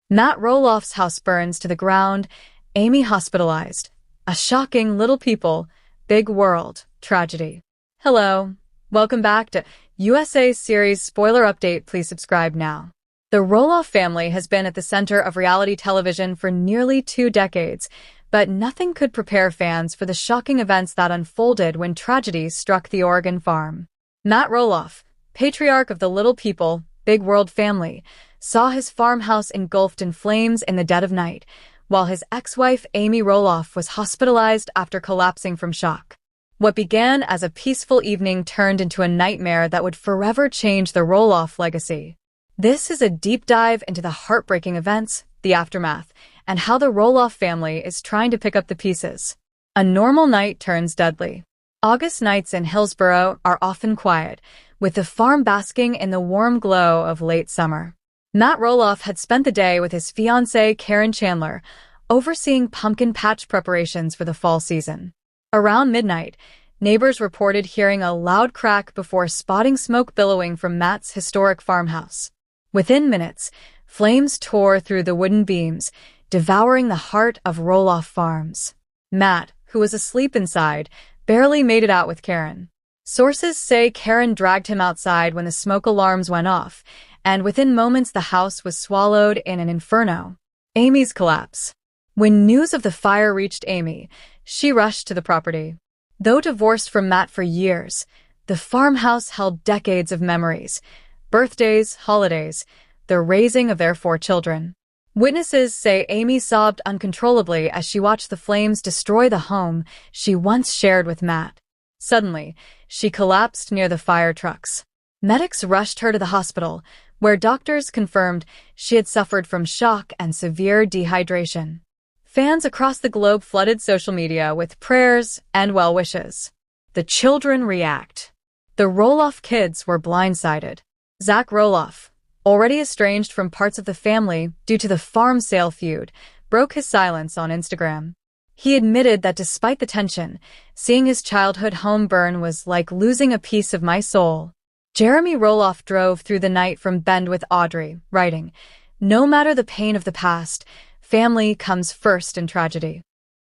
Matt Roloff's house burns to the ground, Amy hospitalized. A shocking little people, big world tragedy. Hello, welcome back to USA series spoiler update. Please subscribe now. The Roloff family has been at the center of reality television for nearly 2 decades, but nothing could prepare fans for the shocking events that unfolded when tragedy struck the Oregon farm. Matt Roloff, patriarch of the Little People, Big World family, saw his farmhouse engulfed in flames in the dead of night, while his ex-wife Amy Roloff was hospitalized after collapsing from shock. What began as a peaceful evening turned into a nightmare that would forever change the Roloff legacy. This is a deep dive into the heartbreaking events, the aftermath, and how the Roloff family is trying to pick up the pieces. A normal night turns deadly. August nights in Hillsborough are often quiet, with the farm basking in the warm glow of late summer. Matt Roloff had spent the day with his fiancée Karen Chandler, overseeing pumpkin patch preparations for the fall season. Around midnight, neighbors reported hearing a loud crack before spotting smoke billowing from Matt's historic farmhouse. Within minutes, flames tore through the wooden beams, devouring the heart of Roloff Farms. Matt, who was asleep inside, barely made it out with Karen. Sources say Karen dragged him outside when the smoke alarms went off, and within moments the house was swallowed in an inferno. Amy's collapse. When news of the fire reached Amy, she rushed to the property. Though divorced from Matt for years, the farmhouse held decades of memories: birthdays, holidays, the raising of their 4 children. Witnesses say Amy sobbed uncontrollably as she watched the flames destroy the home she once shared with Matt. Suddenly, she collapsed near the fire trucks. Medics rushed her to the hospital, where doctors confirmed she had suffered from shock and severe dehydration. Fans across the globe flooded social media with prayers and well wishes. The children react. The Roloff kids were blindsided. Zach Roloff, already estranged from parts of the family due to the farm sale feud, broke his silence on Instagram. He admitted that despite the tension, seeing his childhood home burn was like losing a piece of my soul. Jeremy Roloff drove through the night from Bend with Audrey, writing, "No matter the pain of the past, family comes first in tragedy."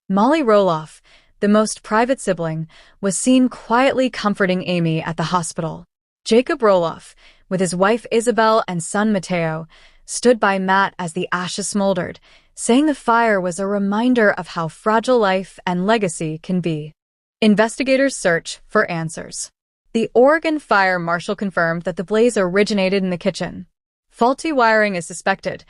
Molly Roloff, the most private sibling, was seen quietly comforting Amy at the hospital. Jacob Roloff, with his wife Isabel and son Mateo, stood by Matt as the ashes smoldered, saying the fire was a reminder of how fragile life and legacy can be. Investigators search for answers. The Oregon Fire Marshal confirmed that the blaze originated in the kitchen. Faulty wiring is suspected,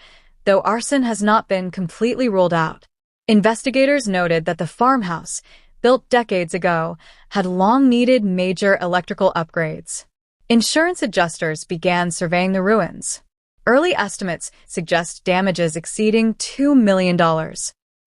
though arson has not been completely ruled out. Investigators noted that the farmhouse, built decades ago, had long needed major electrical upgrades. Insurance adjusters began surveying the ruins. Early estimates suggest damages exceeding $2 million.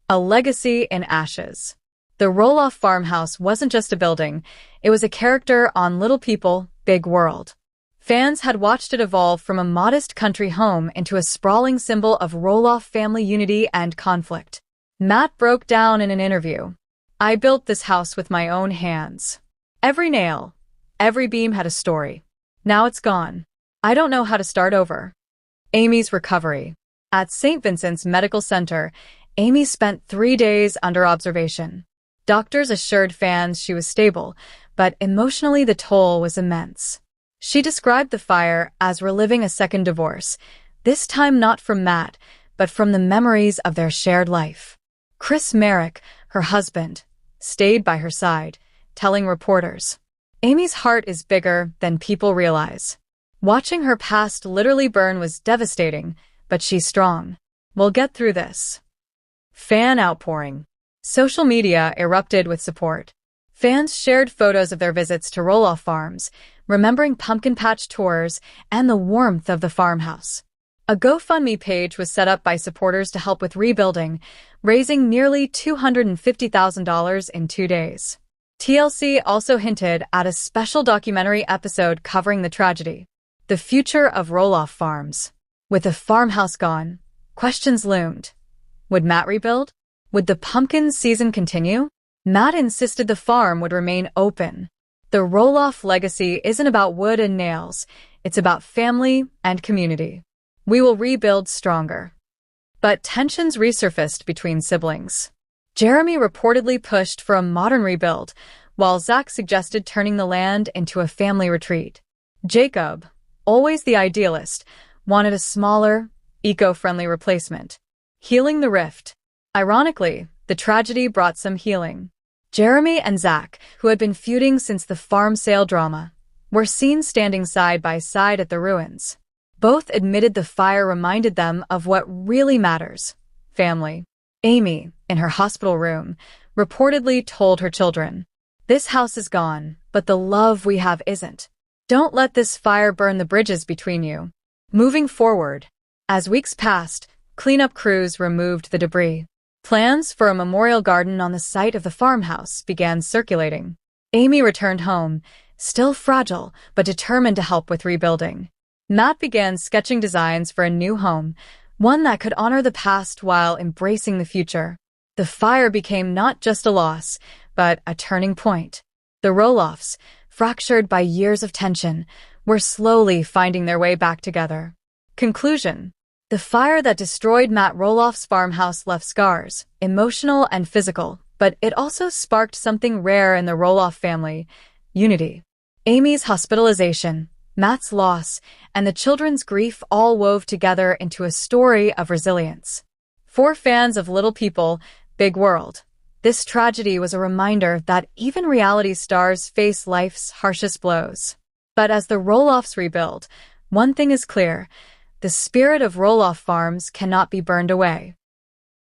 A legacy in ashes. The Roloff farmhouse wasn't just a building, it was a character on Little People, Big World. Fans had watched it evolve from a modest country home into a sprawling symbol of Roloff family unity and conflict. Matt broke down in an interview, "I built this house with my own hands. Every nail, every beam had a story. Now it's gone. I don't know how to start over." Amy's recovery. At St. Vincent's Medical Center, Amy spent 3 days under observation. Doctors assured fans she was stable, but emotionally the toll was immense. She described the fire as reliving a second divorce, this time not from Matt, but from the memories of their shared life. Chris Merrick, her husband, stayed by her side, telling reporters, "Amy's heart is bigger than people realize. Watching her past literally burn was devastating, but she's strong. We'll get through this." Fan outpouring. Social media erupted with support. Fans shared photos of their visits to Roloff Farms, remembering pumpkin patch tours and the warmth of the farmhouse. A GoFundMe page was set up by supporters to help with rebuilding, raising nearly $250,000 in 2 days. TLC also hinted at a special documentary episode covering the tragedy. The future of Roloff Farms. With the farmhouse gone, questions loomed. Would Matt rebuild? Would the pumpkin season continue? Matt insisted the farm would remain open. The Roloff legacy isn't about wood and nails, it's about family and community. We will rebuild stronger. But tensions resurfaced between siblings. Jeremy reportedly pushed for a modern rebuild, while Zach suggested turning the land into a family retreat. Jacob, always the idealist, wanted a smaller, eco-friendly replacement. Healing the rift. Ironically, the tragedy brought some healing. Jeremy and Zach, who had been feuding since the farm sale drama, were seen standing side by side at the ruins. Both admitted the fire reminded them of what really matters: family. Amy, in her hospital room, reportedly told her children, "This house is gone, but the love we have isn't. Don't let this fire burn the bridges between you." Moving forward, as weeks passed, cleanup crews removed the debris. Plans for a memorial garden on the site of the farmhouse began circulating. Amy returned home, still fragile but determined to help with rebuilding. Matt began sketching designs for a new home, one that could honor the past while embracing the future. The fire became not just a loss, but a turning point. The Roloffs, fractured by years of tension, were slowly finding their way back together. Conclusion. The fire that destroyed Matt Roloff's farmhouse left scars, emotional and physical, but it also sparked something rare in the Roloff family: unity. Amy's hospitalization, Matt's loss, and the children's grief all wove together into a story of resilience. For fans of Little People, Big World, this tragedy was a reminder that even reality stars face life's harshest blows. But as the Roloffs rebuild, one thing is clear: the spirit of Roloff Farms cannot be burned away.